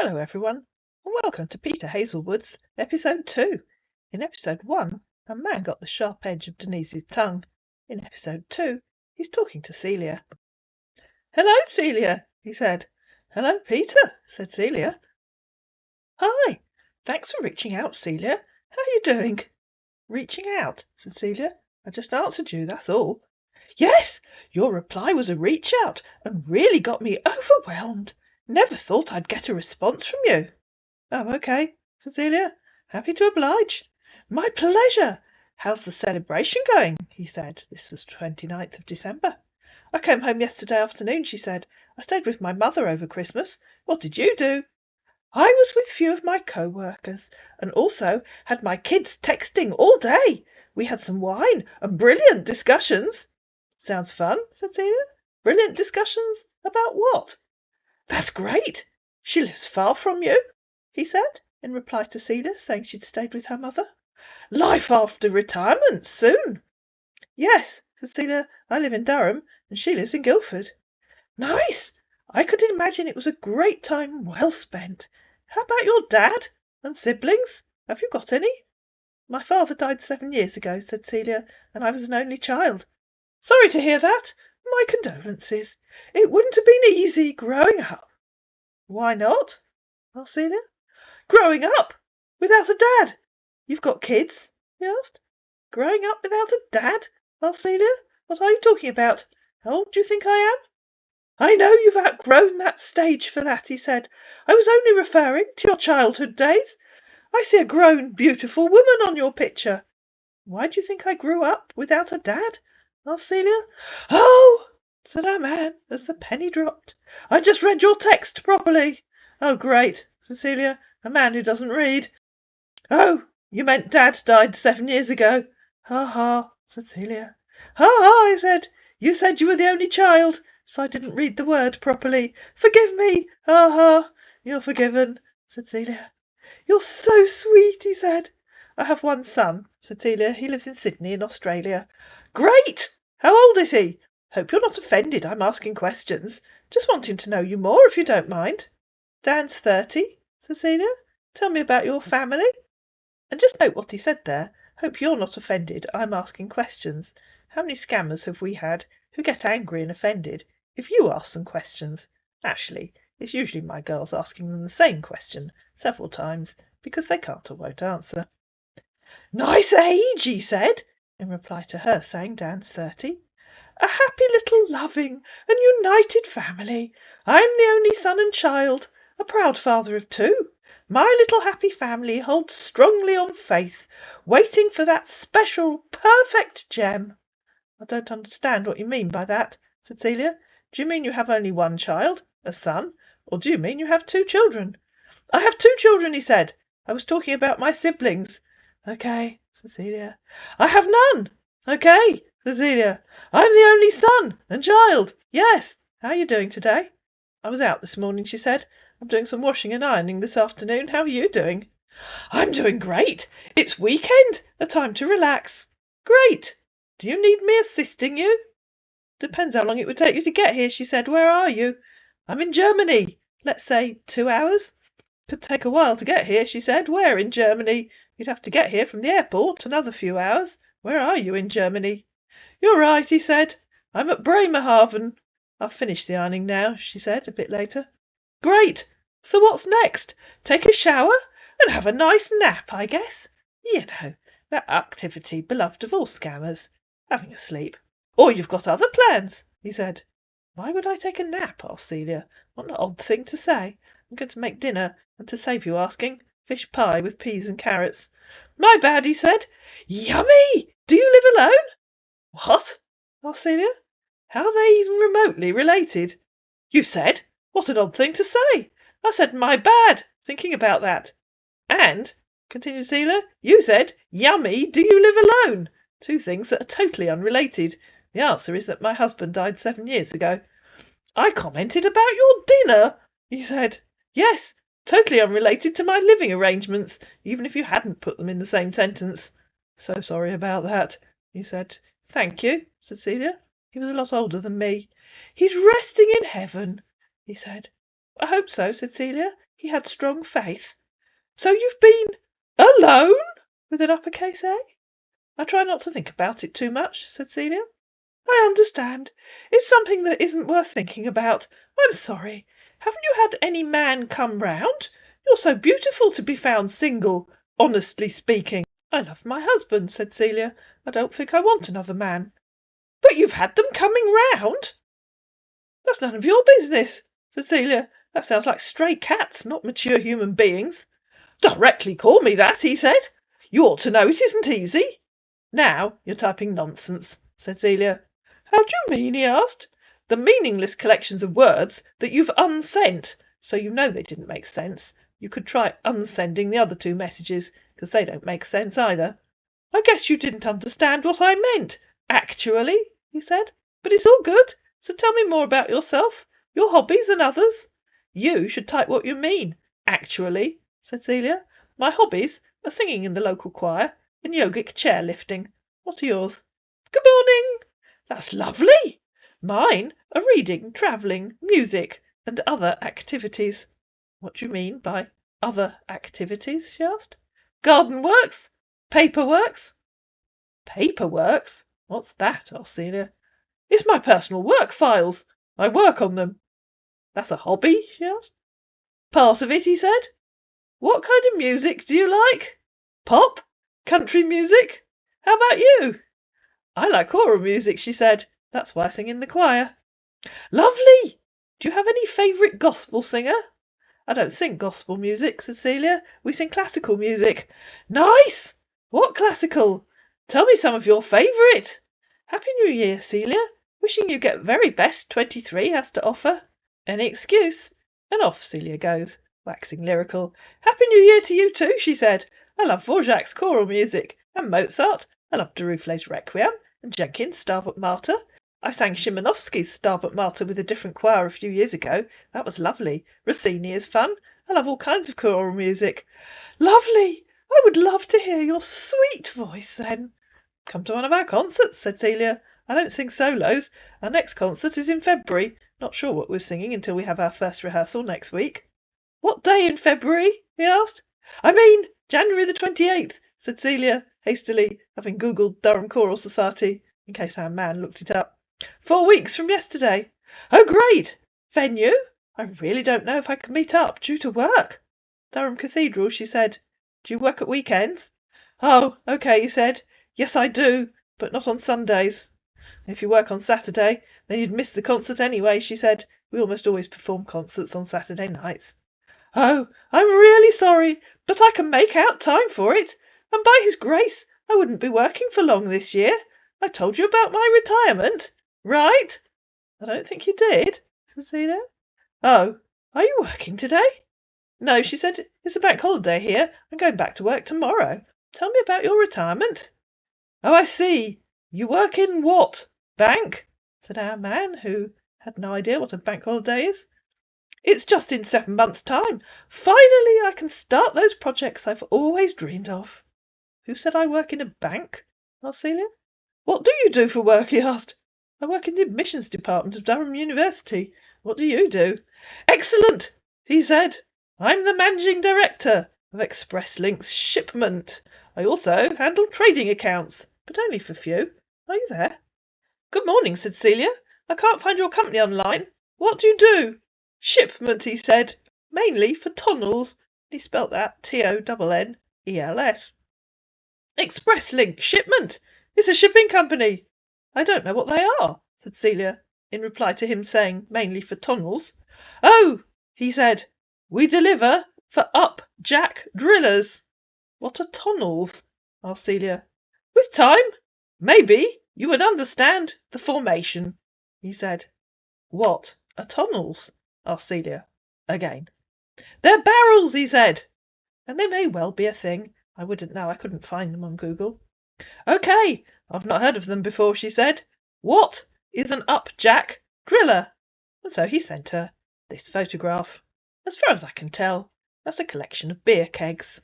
Hello everyone, and welcome to Peter Hazelwood's episode 2. In episode 1, a man got the sharp edge of Denise's tongue. In episode 2, he's talking to Celia. "Hello, Celia," he said. "Hello, Peter," said Celia. "Hi, thanks for reaching out, Celia. How are you doing?" "Reaching out," said Celia. "I just answered you, that's all." "Yes, your reply was a reach out, and really got me overwhelmed. Never thought I'd get a response from you." "Oh, okay," said Celia. "Happy to oblige." "My pleasure. How's the celebration going?" he said. This was 29th of December. "I came home yesterday afternoon," she said. "I stayed with my mother over Christmas. What did you do?" "I was with a few of my co-workers, and also had my kids texting all day. We had some wine and brilliant discussions." "Sounds fun," said Celia. "Brilliant discussions about what?" "That's great. She lives far from you?" he said, in reply to Celia saying she'd stayed with her mother. "Life after retirement, soon." "Yes," said Celia. "I live in Durham, and she lives in Guildford." "Nice. I could imagine it was a great time well spent. How about your dad and siblings? Have you got any?" "My father died 7 years ago," said Celia, "and I was an only child." "Sorry to hear that. My condolences. It wouldn't have been easy growing up." "Why not?" asked Celia. "Growing up without a dad. You've got kids?" he asked. "Growing up without a dad?" asked Celia. "What are you talking about? How old do you think I am?" "I know you've outgrown that stage for that," he said. "I was only referring to your childhood days. I see a grown, beautiful woman on your picture." "Why do you think I grew up without a dad?" asked Celia. "Oh!" said our man, as the penny dropped. "I just read your text properly." "Oh, great," said Celia. "A man who doesn't read." "Oh, you meant Dad died 7 years ago." "Ha ha," said Celia. "Ha ha," I said. "You said you were the only child, so I didn't read the word properly. Forgive me. Ha ha." "You're forgiven," said Celia. "You're so sweet," he said. "I have one son," said Celia. "He lives in Sydney in Australia." "Great! How old is he? Hope you're not offended I'm asking questions. Just wanting to know you more, if you don't mind." "Dan's 30," said Celia. "Tell me about your family." And just note what he said there. Hope you're not offended I'm asking questions. How many scammers have we had who get angry and offended if you ask them questions? Actually, it's usually my girls asking them the same question several times because they can't or won't answer. "Nice age," he said, in reply to her saying Dan's 30. "A happy little loving and united family. I'm the only son and child, a proud father of 2. My little happy family holds strongly on faith, waiting for that special, perfect gem." "I don't understand what you mean by that," said Celia. "Do you mean you have only one child, a son, or do you mean you have 2 children?" "I have 2 children," he said. "I was talking about my siblings." "Okay," said Celia. "I have none." "Okay," said Celia. "I'm the only son and child. Yes. How are you doing today?" "I was out this morning," she said. "I'm doing some washing and ironing this afternoon. How are you doing?" "I'm doing great. It's weekend, a time to relax." "Great. Do you need me assisting you?" "Depends how long it would take you to get here," she said. "Where are you?" "I'm in Germany. Let's say 2 hours." "Could take a while to get here," she said. "Where in Germany?" "You'd have to get here from the airport. Another few hours." "Where are you in Germany?" "You're right," he said. "I'm at Bremerhaven." "I've finished the ironing now," she said a bit later. "Great. So what's next? Take a shower and have a nice nap, I guess. You know, that activity beloved of all scammers. Having a sleep. Or you've got other plans," he said. "Why would I take a nap?" asked Celia. "What an odd thing to say. I'm going to make dinner, and to save you asking, fish pie with peas and carrots." "My bad," he said. "Yummy! Do you live alone?" "What?" asked Celia. "How are they even remotely related?" "You said, 'What an odd thing to say.' I said, 'My bad,' thinking about that." "And," continued Celia, "you said, 'Yummy, do you live alone?' 2 things that are totally unrelated. The answer is that my husband died 7 years ago." "I commented about your dinner," he said. "Yes, totally unrelated to my living arrangements, even if you hadn't put them in the same sentence." "So sorry about that," he said. "Thank you," said Celia. "He was a lot older than me." "He's resting in heaven," he said. "I hope so," said Celia. He had strong faith. So you've been alone? With an uppercase A? I try not to think about it too much, said Celia. I understand. It's something that isn't worth thinking about. I'm sorry. Haven't you had any man come round? You're so beautiful to be found single, honestly speaking. I love my husband, said Celia. I don't think I want another man. But you've had them coming round? That's none of your business, said Celia. That sounds like stray cats, not mature human beings. Directly call me that, he said. You ought to know it isn't easy. Now you're typing nonsense, said Celia. How do you mean? He asked. The meaningless collections of words that you've unsent, so you know they didn't make sense. You could try unsending the other two messages, because they don't make sense either. I guess you didn't understand what I meant, actually, he said. But it's all good, so tell me more about yourself, your hobbies and others. You should type what you mean, actually, said Celia. My hobbies are singing in the local choir and yogic chairlifting. What are yours? Good morning. That's lovely. Mine are reading, travelling, music, and other activities. What do you mean by other activities? She asked. Garden works, paperworks. Paperworks? What's that? Asked Celia. It's my personal work files. I work on them. That's a hobby? She asked. Part of it, he said. What kind of music do you like? Pop? Country music? How about you? I like choral music, she said. That's why I sing in the choir. Lovely! Do you have any favourite gospel singer? I don't sing gospel music, said Celia. We sing classical music. Nice! What classical? Tell me some of your favourite. Happy New Year, Celia. Wishing you get very best 23 has to offer. Any excuse? And off Celia goes, waxing lyrical. Happy New Year to you too, she said. I love Dvorak's choral music, and Mozart. I love Duruflé's Requiem, and Jenkins' Stabat Mater. I sang Szymanowski's Stabat Mater with a different choir a few years ago. That was lovely. Rossini is fun. I love all kinds of choral music. Lovely! I would love to hear your sweet voice then. Come to one of our concerts, said Celia. I don't sing solos. Our next concert is in February. Not sure what we're singing until we have our first rehearsal next week. What day in February? He asked. I mean, January the 28th, said Celia, hastily, having Googled Durham Choral Society, in case our man looked it up. 4 weeks from yesterday. Oh, great! Venue? I really don't know if I can meet up, due to work. Durham Cathedral, she said. Do you work at weekends? Oh, OK, he said. Yes, I do, but not on Sundays. If you work on Saturday, then you'd miss the concert anyway, she said. We almost always perform concerts on Saturday nights. Oh, I'm really sorry, but I can make out time for it, and by his grace I wouldn't be working for long this year. I told you about my retirement, right? I don't think you did, said Celia. Oh, are you working today? No, she said, it's a bank holiday here. I'm going back to work tomorrow. Tell me about your retirement. Oh, I see. You work in what? Bank? Said our man, who had no idea what a bank holiday is. It's just in 7 months' time. Finally, I can start those projects I've always dreamed of. Who said I work in a bank? Asked Celia. What do you do for work? He asked. I work in the admissions department of Durham University. What do you do? Excellent, he said. I'm the managing director of Express Links Shipment. I also handle trading accounts, but only for few. Are you there? Good morning, said Celia. I can't find your company online. What do you do? Shipment, he said. Mainly for tunnels. He spelt that Tonnels. Express Link Shipment. It's a shipping company. I don't know what they are, said Celia, in reply to him saying mainly for tunnels. Oh, he said. We deliver for up-jack drillers. What are tunnels? Asked Celia. With time, maybe you would understand the formation, he said. What are tunnels? Asked Celia, again. They're barrels, he said. And they may well be a thing. I wouldn't know. I couldn't find them on Google. OK, I've not heard of them before, she said. What is an up-jack driller? And so he sent her this photograph. As far as I can tell, that's a collection of beer kegs.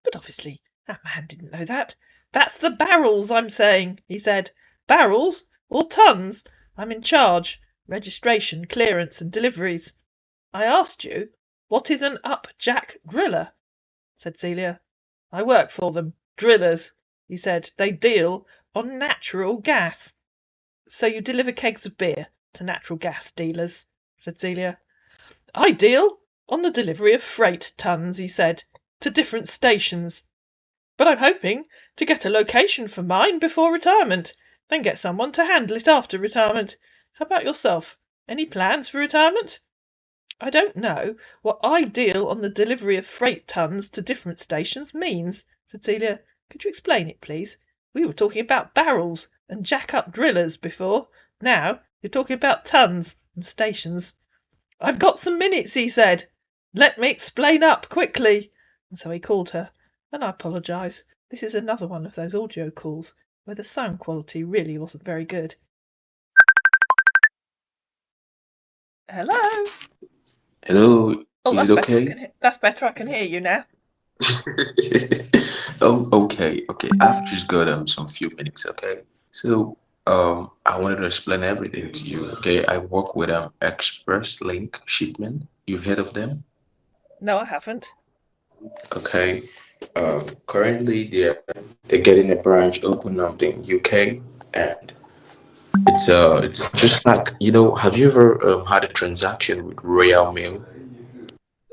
But obviously, that man didn't know that. That's the barrels I'm saying, he said. Barrels or tons? I'm in charge. Registration, clearance and deliveries. I asked you What is an up-jack driller? Said Celia. I work for them. Drillers, he said. They deal on natural gas. So you deliver kegs of beer to natural gas dealers, said Celia. I deal on the delivery of freight tons, he said, to different stations. But I'm hoping to get a location for mine before retirement, then get someone to handle it after retirement. How about yourself? Any plans for retirement? I don't know what I deal on the delivery of freight tons to different stations means, said Celia. Could you explain it, please? We were talking about barrels and jack-up drillers before. Now you're talking about tons and stations. I've got some minutes, he said. Let me explain up quickly. And so he called her. And I apologise. This is another one of those audio calls where the sound quality really wasn't very good. Hello? Hello, Oh, is it that's better. okay? That's better. I can hear you now. Oh, okay. I've just got some few minutes, okay? So, I wanted to explain everything to you, okay? I work with Express Link Shipment. You've heard of them? No, I haven't. Okay. Currently they're getting a branch open up in UK, and it's just like, have you ever had a transaction with Royal Mail?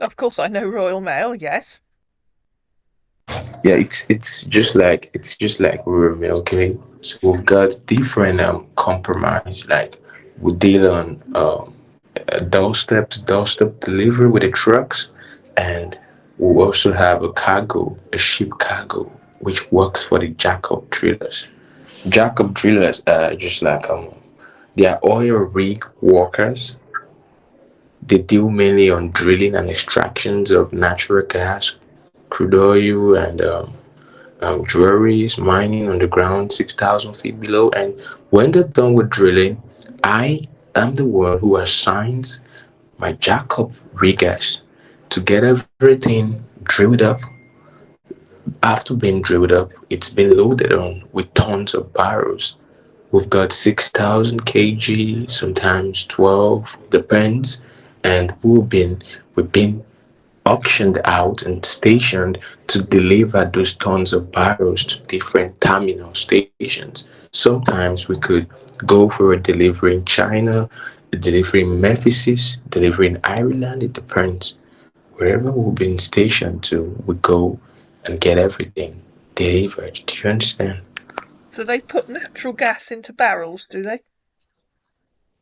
Of course, I know Royal Mail. Yes. Yeah, it's just like Romeo, okay? So we've got different compromise. Like we deal on a doorstep to doorstep delivery with the trucks, and we also have a ship cargo, which works for the jack-up drillers. Jack-up drillers are just like they are oil rig workers. They deal mainly on drilling and extractions of natural gas, crude oil, and jewelries, mining underground 6,000 feet below. And when they're done with drilling, I am the one who assigns my jackup riggers to get everything drilled up. After being drilled up, it's been loaded on with tons of barrels. We've got 6,000 kg, sometimes 12, depends. And we've been auctioned out and stationed to deliver those tons of barrels to different terminal stations. Sometimes we could go for a delivery in China, a delivery in Memphis, delivery in Ireland. It depends. Wherever we've been stationed to, we go and get everything delivered. Do you understand? So they put natural gas into barrels, do they?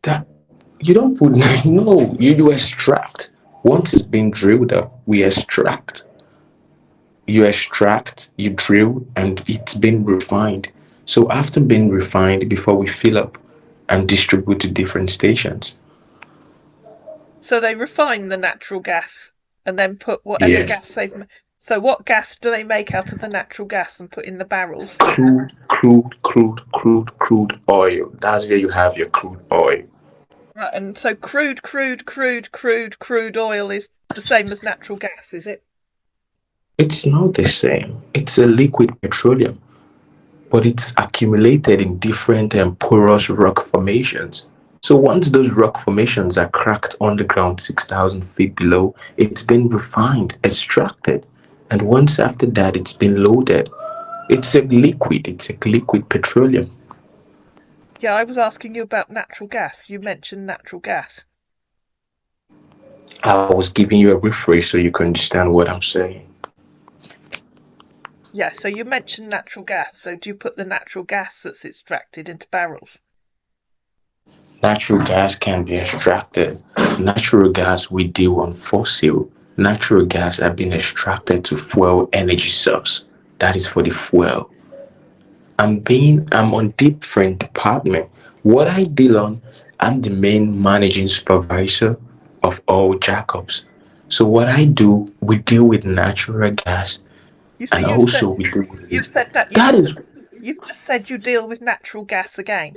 That you don't put no, you extract. Once it's been drilled up, we extract. You extract, you drill, and it's been refined. So after being refined, before we fill up and distribute to different stations. So they refine the natural gas and then put whatever Yes. gas they've. So what gas do they make out of the natural gas and put in the barrels? Crude oil. That's where you have your crude oil. Right, and so crude oil is the same as natural gas, is it? It's not the same. It's a liquid petroleum, but it's accumulated in different porous rock formations. So once those rock formations are cracked underground 6,000 feet below, it's been refined, extracted, and once after that, it's been loaded. It's a liquid petroleum. Yeah, I was asking you about natural gas. You mentioned natural gas. I was giving you a rephrase so you can understand what I'm saying. Yeah, so you mentioned natural gas. So do you put the natural gas that's extracted into barrels? Natural gas can be extracted. Natural gas we deal on fossil. Natural gas have been extracted to fuel energy source. That is for the fuel. I'm on different department. What I deal on, I'm the main managing supervisor of all jackups. So what I do, we deal with natural gas, You see, and also we do you've said that that is you've just said you deal with natural gas again.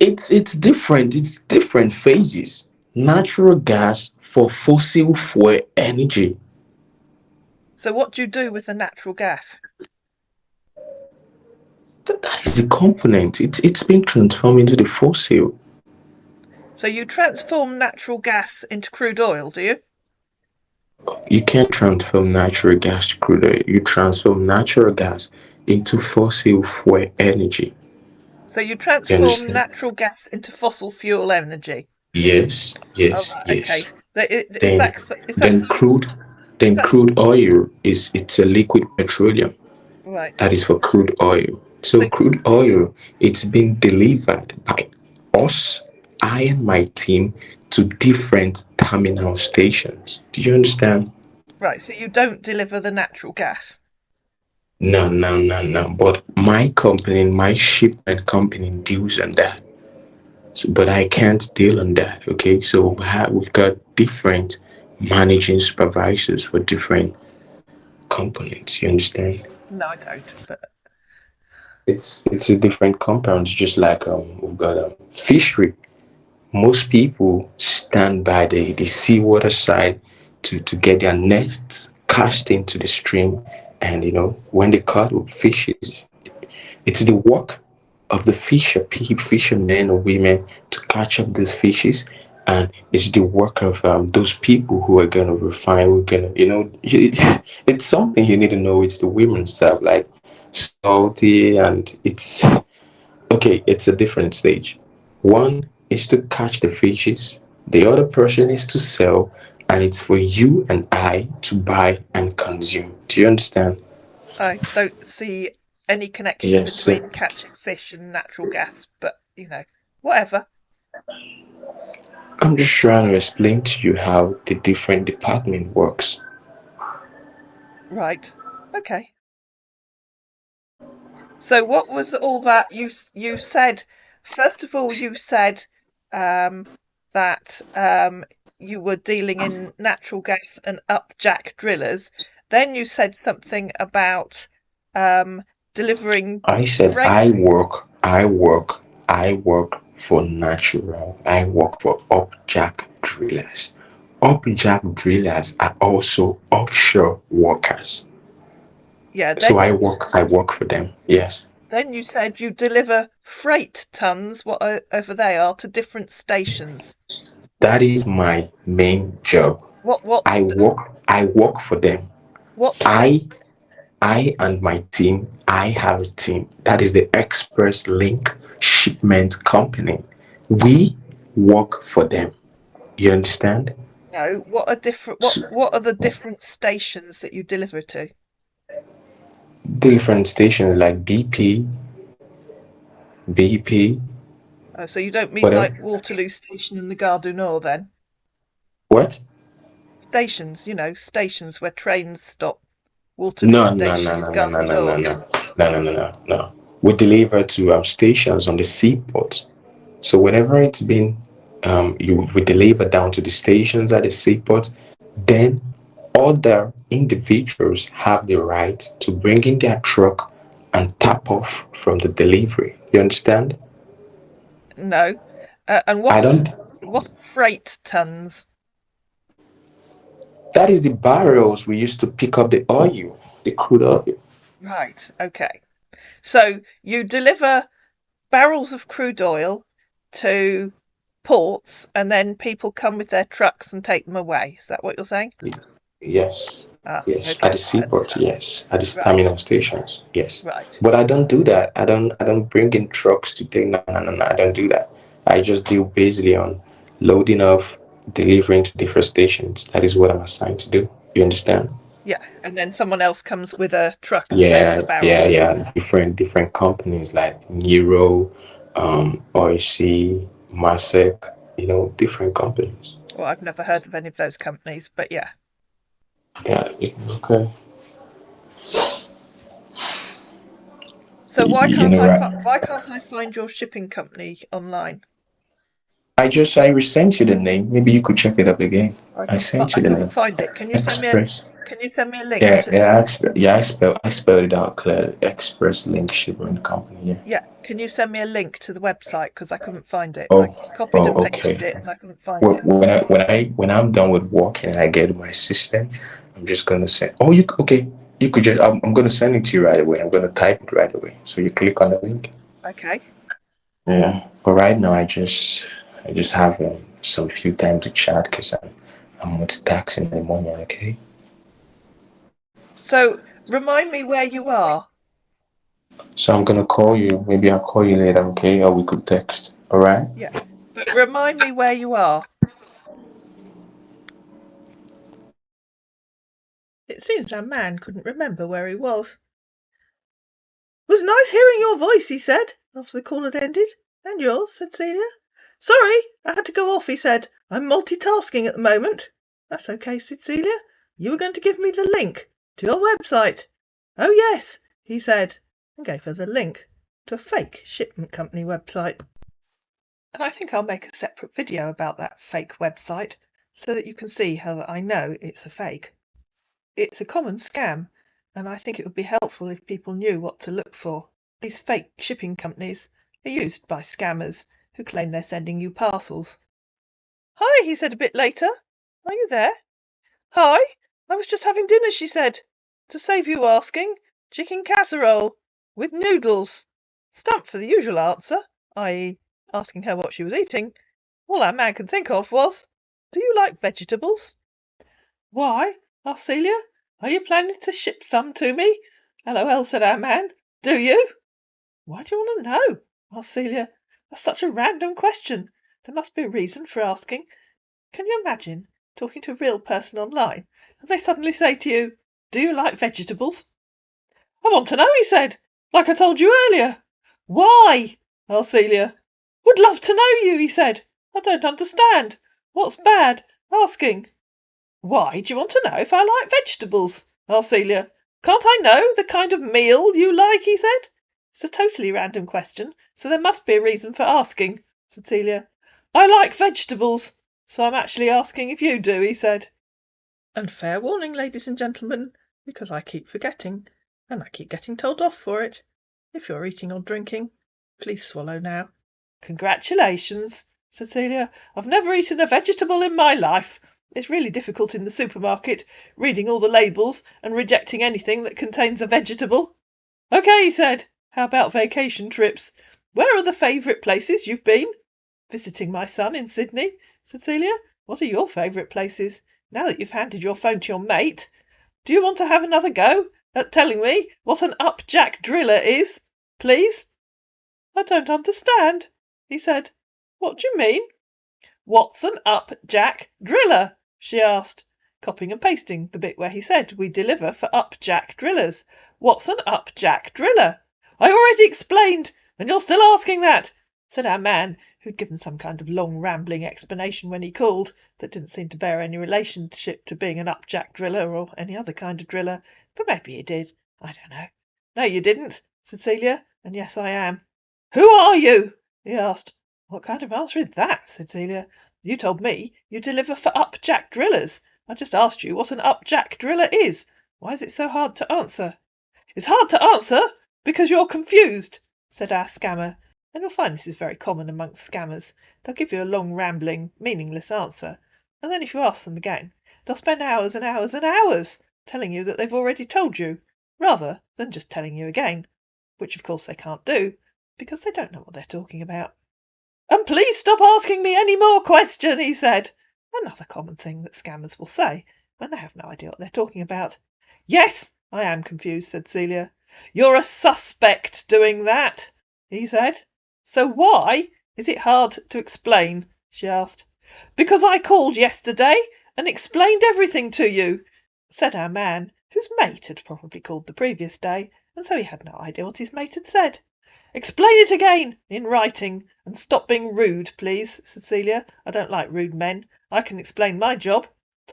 it's different. It's different phases. Natural gas for fossil fuel energy. So what do you do with the natural gas? That is the component. It's been transformed into the fossil. So you transform natural gas into crude oil, do you? You can't transform natural gas to crude oil. You transform natural gas into fossil fuel energy. So you You transform understand? natural gas into fossil fuel energy. Yes, Oh, yes, right, okay. yes. Is Then, that then crude, is then that crude oil is it's a liquid petroleum. right? That is for crude oil. So So crude oil, it's being delivered by us, I and my team, to different terminal stations. Do you understand? right, so you don't deliver the natural gas. No, no, no, no. But my company, my shipment company deals on that. So, but I can't deal on that. Okay, so we've got different managing supervisors for different components. You understand? No, I don't. But It's a different compounds. Just like we've got fishery. Most people stand by the seawater side to get their nets cast into the stream, and when they caught with fishes, it's the work of the fishermen or women to catch up those fishes, and it's the work of those people who are gonna refine. Who are gonna, it's something you need to know. It's the women's stuff like salty, and it's okay. It's a different stage. One is to catch the fishes. The other person is to sell, and it's for you and I to buy and consume. Do you understand? I don't see any connection Yes, sir. between catching fish and natural gas. But whatever. I'm just trying to explain to you how the different department works. Right. Okay. So what was all that you said? First of all, you said um, that you were dealing in natural gas and upjack drillers. Then you said something about um, delivering I said freight. I work for natural. I work for upjack drillers. Upjack drillers are also offshore workers. Yeah. So I work for them. Yes. Then you said you deliver freight tons, whatever they are, to different stations. That What's is my main job. what's I work for them. what's freight? I I and my team, I have a team. That is the Express Link Shipment Company. We work for them. You understand? No, what are different? So, What are the different stations that you deliver to? different stations like BP, Oh, so you don't mean like whatever. Waterloo Station and the Gare du Nord then? What? Stations, stations where trains stop. Waterloo No, no, no, Station, no, no, Gare no, du no, no, Nord. no, no, no, no, no, no. We deliver to stations on the seaport. So whenever it's been, you we deliver down to the stations at the seaport, then other individuals have the right to bring in their truck and tap off from the delivery. You understand? No. And I don't. what are freight tons? That is the barrels we used to pick up the oil, the crude oil. Right, okay. So you deliver barrels of crude oil to ports and then people come with their trucks and take them away. Is that what you're saying? Yes, Ah, yes. At the okay, I seaport, understand. yes. At the Right, terminal stations, yes. right. But I don't do that. I don't bring in trucks to take. No, no, no, no. I don't do that. I just deal basically on loading off, delivering to different stations. That is what I'm assigned to do. You understand? Yeah, and then someone else comes with a truck and takes the Yeah, barrel. yeah, yeah. Different companies like Nero, OIC, Masek. Different companies. Well, I've never heard of any of those companies, but yeah. Yeah. Okay. So Right. why can't I find your shipping company online? I resent you the name. Maybe you could check it up again. I sent I you the can't name. find it. Can you send me Express. a link Yeah, to yeah, yeah. I spelled it out clearly. Express Link Shipping Company. Yeah. yeah, can you send me a link to the website because I couldn't find it. I Oh, copied oh, and pasted okay. it and I couldn't find it. When I'm done with work and I get my system, I'm just gonna send. Oh, okay? You could just. I'm gonna send it to you right away. I'm gonna type it right away. So you click on the link. Okay. Yeah. But right now, I just have some few time to chat because I'm multitasking at the moment, okay? So, remind me where you are. So I'm gonna call you. Maybe I'll call you later, okay? Or we could text. Alright? Yeah, but remind me where you are. It seems our man couldn't remember where he was. "Was nice hearing your voice," he said, after the call had ended. "And yours," said Celia. "Sorry, I had to go off," he said. "I'm multitasking at the moment." "That's okay," said Celia. "You were going to give me the link to your website." "Oh, yes," he said, and gave her the link to a fake shipment company website. And I think I'll make a separate video about that fake website so that you can see how I know it's a fake. It's a common scam, and I think it would be helpful if people knew what to look for. These fake shipping companies are used by scammers who claim they're sending you parcels. "Hi," he said a bit later. "Are you there?" "Hi, I was just having dinner," she said. "To save you asking, chicken casserole with noodles." Stumped for the usual answer, i.e., asking her what she was eating, all our man could think of was, "Do you like vegetables?" "Why?" asked Celia. "Are you planning to ship some to me?" "LOL," said our man. "Do you?" "Why do you want to know?" asked Celia. "That's such a random question. There must be a reason for asking. Can you imagine talking to a real person online and they suddenly say to you, 'Do you like vegetables?'" "I want to know," he said, "like I told you earlier." "Why?" asked Celia. "Would love to know you," he said. "I don't understand. What's bad asking?" "Why do you want to know if I like vegetables?" asked Celia. "Can't I know the kind of meal you like?" he said. "It's a totally random question, so there must be a reason for asking," said Celia. "I like vegetables, so I'm actually asking if you do," he said. And fair warning, ladies and gentlemen, because I keep forgetting, and I keep getting told off for it. If you're eating or drinking, please swallow now. "Congratulations," said Celia. "I've never eaten a vegetable in my life. It's really difficult in the supermarket, reading all the labels and rejecting anything that contains a vegetable." "OK," he said. "How about vacation trips? Where are the favourite places you've been?" "Visiting my son in Sydney," said Celia. "What are your favourite places, now that you've handed your phone to your mate? Do you want to have another go at telling me what an up-jack driller is, please?" "I don't understand," he said. "What do you mean?" "What's an up-jack driller?" she asked, copying and pasting the bit where he said we deliver for up-jack drillers. "What's an up-jack driller?" "I already explained, and you're still asking that," said our man, who'd given some kind of long rambling explanation when he called that didn't seem to bear any relationship to being an up-jack driller or any other kind of driller, but maybe he did. I don't know. "No, you didn't," said Celia, "and yes, I am." "Who are you?" he asked. "What kind of answer is that?" said Celia. "You told me you deliver for up-jack drillers. I just asked you what an up-jack driller is. Why is it so hard to answer?" "It's hard to answer because you're confused," said our scammer, and you'll find this is very common amongst scammers. They'll give you a long rambling meaningless answer, and then if you ask them again they'll spend hours and hours and hours telling you that they've already told you, rather than just telling you again, which of course they can't do because they don't know what they're talking about. "And please stop asking me any more questions," he said. Another common thing that scammers will say when they have no idea what they're talking about. "Yes, I am confused," said Celia. "You're a suspect doing that," he said. "So why is it hard to explain?" she asked. "Because I called yesterday and explained everything to you," said our man, whose mate had probably called the previous day, and so he had no idea what his mate had said. "Explain it again, in writing, and stop being rude, please," said Celia. "I don't like rude men. I can explain my job."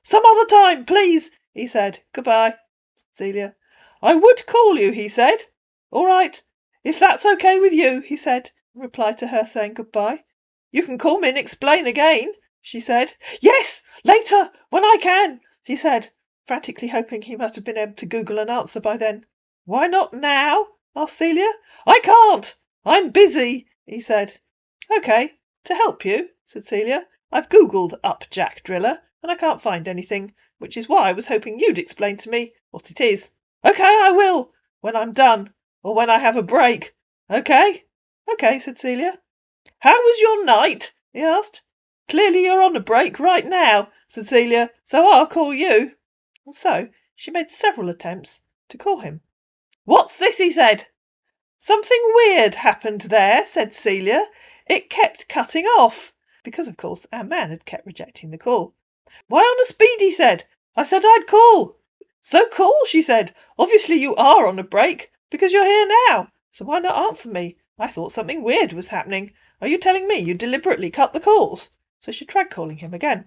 "Some other time, please," he said. "Goodbye," said Celia. "I would call you," he said. "All right, if that's OK with you," he said, in reply to her saying goodbye. "You can call me and explain again," she said. "Yes, later, when I can," he said, frantically hoping he must have been able to Google an answer by then. "Why not now?" asked Celia. "I can't. I'm busy," he said. "OK, to help you," said Celia, "I've Googled up-jack driller and I can't find anything, which is why I was hoping you'd explain to me what it is." "OK, I will, when I'm done, or when I have a break. OK?" "OK," said Celia. "How was your night?" he asked. Clearly you're on a break right now, said Celia, so I'll call you. And so she made several attempts to call him. What's this? He said. Something weird happened there, said Celia. It kept cutting off, because of course our man had kept rejecting the call. Why on a speed? He said. I said I'd call. So call, she said. Obviously you are on a break, because you're here now, so why not answer me? I thought something weird was happening. Are you telling me you deliberately cut the calls? So she tried calling him again.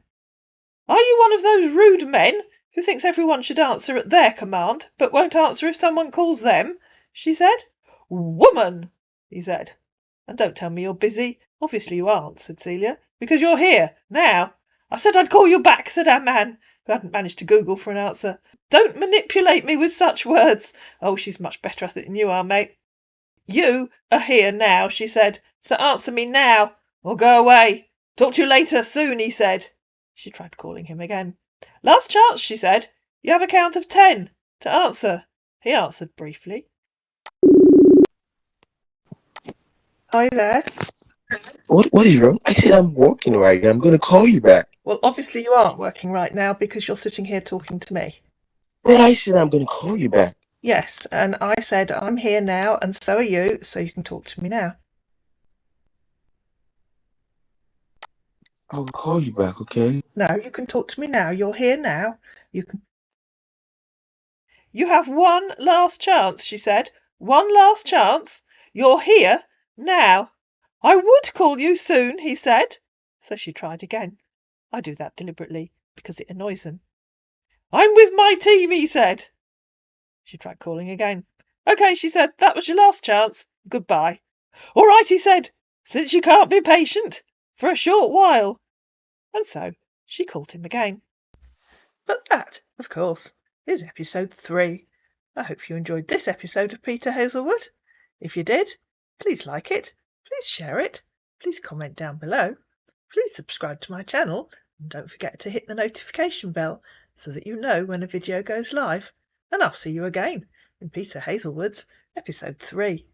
Are you one of those rude men who thinks everyone should answer at their command, but won't answer if someone calls them? She said. Woman, he said. And don't tell me you're busy. Obviously you aren't, said Celia, because you're here, now. I said I'd call you back, said our man, who hadn't managed to Google for an answer. Don't manipulate me with such words. Oh, she's much better at it than you are, mate. You are here now, she said, so answer me now, or go away. Talk to you later, soon, he said. She tried calling him again. Last chance, she said. You have a count of 10 to answer. He answered briefly. Are you there? What is wrong? I said I'm working right now. I'm gonna call you back. Well, obviously you aren't working right now because you're sitting here talking to me. But I said I'm gonna call you back. Yes, and I said I'm here now, and so are you, so you can talk to me now. I'll call you back, okay? No, you can talk to me now. You're here now. You have one last chance, she said. One last chance. You're here now. I would call you soon, he said. So she tried again. I do that deliberately because it annoys them. I'm with my team, he said. She tried calling again. Okay, she said, that was your last chance. Goodbye. All right, he said, since you can't be patient for a short while. And so she called him again. But that, of course, is episode 3. I hope you enjoyed this episode of Peter Hazelwood. If you did, please like it, please share it, please comment down below, please subscribe to my channel, and don't forget to hit the notification bell so that you know when a video goes live. And I'll see you again in Peter Hazelwood's episode 3.